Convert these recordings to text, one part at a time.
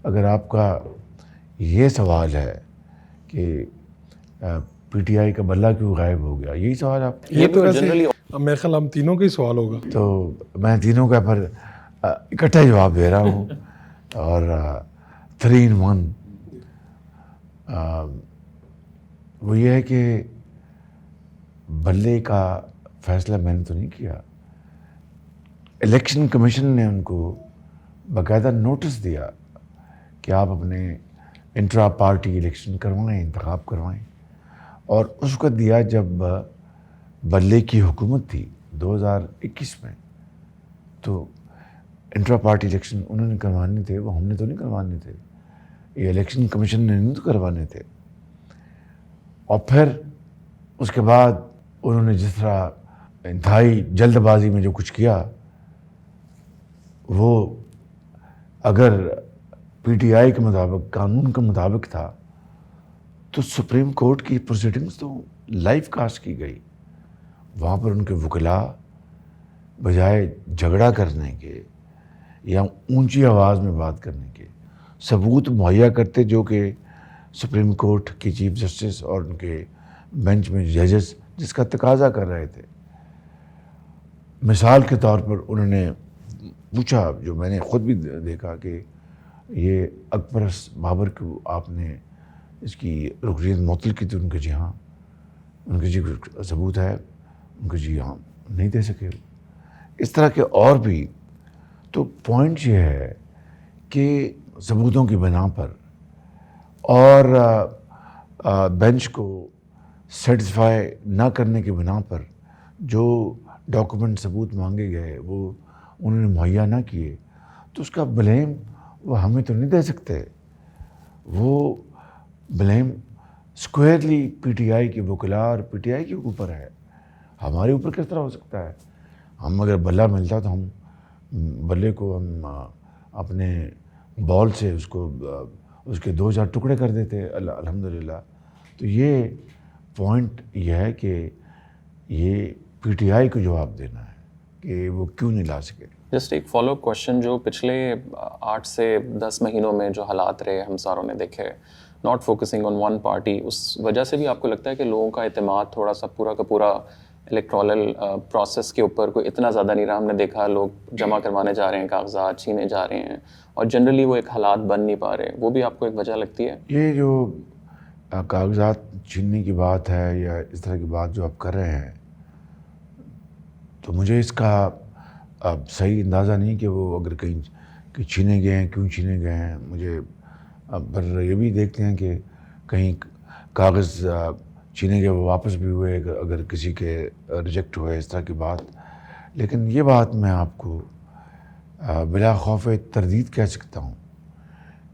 اگر آپ کا یہ سوال ہے کہ پی ٹی آئی کا بلہ کیوں غائب ہو گیا، یہی سوال آپ، یہ تو ویسے میرے خیال ہم تینوں کا ہی سوال ہوگا. تو میں تینوں کا پر اکٹھا جواب دے رہا ہوں. اور 3 in 1 وہ یہ ہے کہ بلے کا فیصلہ میں نے تو نہیں کیا. الیکشن کمیشن نے ان کو باقاعدہ نوٹس دیا کہ آپ اپنے انٹرا پارٹی الیکشن کروائیں، انتخاب کروائیں. اور اس کو دیا جب بلے کی حکومت تھی 2021 میں، تو انٹرا پارٹی الیکشن انہوں نے کروانے تھے، وہ ہم نے تو نہیں کروانے تھے، یہ الیکشن کمیشن نے نہیں تو کروانے تھے. اور پھر اس کے بعد انہوں نے جس طرح انتہائی جلد بازی میں جو کچھ کیا، وہ اگر پی ٹی آئی کے مطابق، قانون کے مطابق تھا، تو سپریم کورٹ کی پروسیڈنگز تو لائیو کاسٹ کی گئی. وہاں پر ان کے وکلاء بجائے جھگڑا کرنے کے یا اونچی آواز میں بات کرنے کے ثبوت مہیا کرتے، جو کہ سپریم کورٹ کی چیف جسٹس اور ان کے بینچ میں ججز جس کا تقاضا کر رہے تھے. مثال کے طور پر انہوں نے پوچھا، جو میں نے خود بھی دیکھا، کہ یہ اکبر بابر کو آپ نے اس کی رکنیت معطل کی تھی. ان کے جی ہاں، ان کے جی ثبوت ہے، ان کے جی ہاں نہیں دے سکے. اس طرح کے اور بھی. تو پوائنٹ یہ ہے کہ ثبوتوں کی بنا پر اور بینچ کو سیٹسفائی نہ کرنے کی بنا پر جو ڈاکومنٹ ثبوت مانگے گئے وہ انہوں نے مہیا نہ کیے، تو اس کا بلیم وہ ہمیں تو نہیں دے سکتے. وہ بلیم اسکوئرلی پی ٹی آئی کے وکلاء اور پی ٹی آئی کے اوپر ہے. ہمارے اوپر کس طرح ہو سکتا ہے؟ ہم اگر بلہ ملتا تو ہم بلے کو ہم اپنے بال سے اس کے 2-4 ٹکڑے کر دیتے الحمدللہ. تو یہ پوائنٹ یہ ہے کہ یہ پی ٹی آئی کو جواب دینا ہے کہ وہ کیوں نہیں لا سکے. جسٹ ایک فالو اپ کوشچن، جو پچھلے 8 سے 10 مہینوں میں جو حالات رہے ہم ساروں نے دیکھے، not focusing on one party, اس وجہ سے بھی آپ کو لگتا ہے کہ لوگوں کا اعتماد تھوڑا سا پورا کا پورا الیکٹرالل پروسیس کے اوپر کوئی اتنا زیادہ نہیں رہا؟ ہم نے دیکھا لوگ جمع کروانے جا رہے ہیں، کاغذات چھینے جا رہے ہیں، اور جنرلی وہ ایک حالات بن نہیں پا رہے. وہ بھی آپ کو ایک وجہ لگتی ہے؟ یہ جو کاغذات چھیننے کی بات ہے یا اس طرح کی بات جو آپ کر رہے ہیں، تو مجھے اس کا اب صحیح اندازہ نہیں کہ وہ اگر کہیں چھینے گئے ہیں، کیوں چھینے گئے ہیں. مجھے پر یہ بھی دیکھتے ہیں کہ کہیں کاغذ چھینے گئے وہ واپس بھی ہوئے، اگر کسی کے ریجیکٹ ہوئے، اس طرح کی بات. لیکن یہ بات میں آپ کو بلا خوف تردید کہہ سکتا ہوں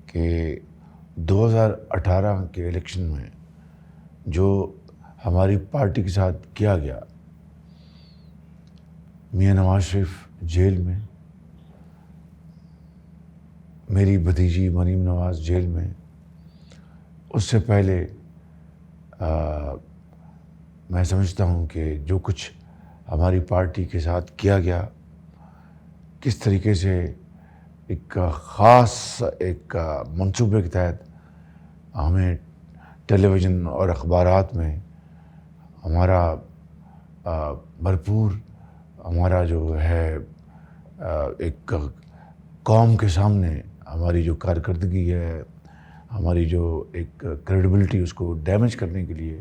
کہ 2018 کے الیکشن میں جو ہماری پارٹی کے ساتھ کیا گیا، میاں نواز شریف جیل میں، میری بھتیجی مریم نواز جیل میں، اس سے پہلے میں سمجھتا ہوں کہ جو کچھ ہماری پارٹی کے ساتھ کیا گیا، کس طریقے سے ایک خاص ایک منصوبے کے تحت ہمیں ٹیلی ویژن اور اخبارات میں ہمارا بھرپور ہمارا جو ہے ایک قوم کے سامنے ہماری جو کارکردگی ہے، ہماری جو ایک کریڈیبلٹی، اس کو ڈیمیج کرنے کے لیے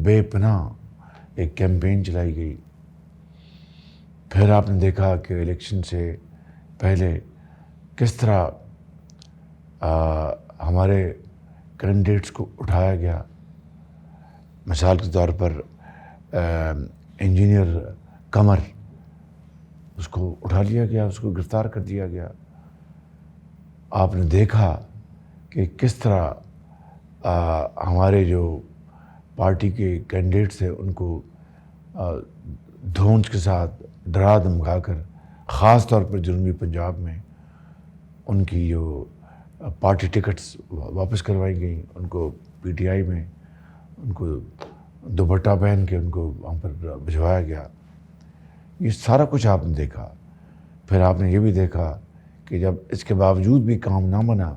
بے پناہ ایک کیمپین چلائی گئی. پھر آپ نے دیکھا کہ الیکشن سے پہلے کس طرح ہمارے کینڈیڈیٹس کو اٹھایا گیا. مثال کے طور پر انجینئر قمر، اس کو اٹھا لیا گیا، اس کو گرفتار کر دیا گیا. آپ نے دیکھا کہ کس طرح ہمارے جو پارٹی کے کینڈیڈیٹس تھے ان کو دھونس کے ساتھ ڈرا دھمکا کر، خاص طور پر جنوبی پنجاب میں ان کی جو پارٹی ٹکٹس واپس کروائی گئیں. ان کو پی ٹی آئی میں ان کو دوپٹہ پہن کے ان کو وہاں پر بھجوایا گیا. یہ سارا کچھ آپ نے دیکھا. پھر آپ نے یہ بھی دیکھا کہ جب اس کے باوجود بھی کام نہ بنا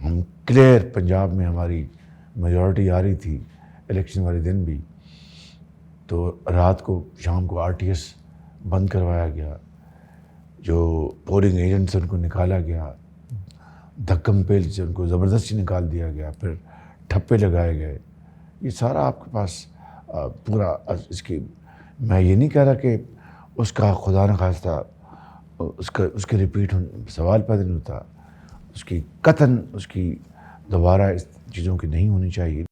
ہم کلیئر پنجاب میں ہماری میجورٹی آ رہی تھی الیکشن والے دن بھی، تو رات کو شام کو RTS بند کروایا گیا، جو پولنگ ایجنٹ سے ان کو نکالا گیا، دھکم پیل سے ان کو زبردستی نکال دیا گیا، پھر ٹھپے لگائے گئے. یہ سارا آپ کے پاس پورا اس کی، میں یہ نہیں کہہ رہا کہ اس کا خدا نخواستہ اس کے ریپیٹ سوال پیدا نہیں ہوتا، اس کی قطعاً اس کی دوبارہ اس چیزوں کی نہیں ہونی چاہیے.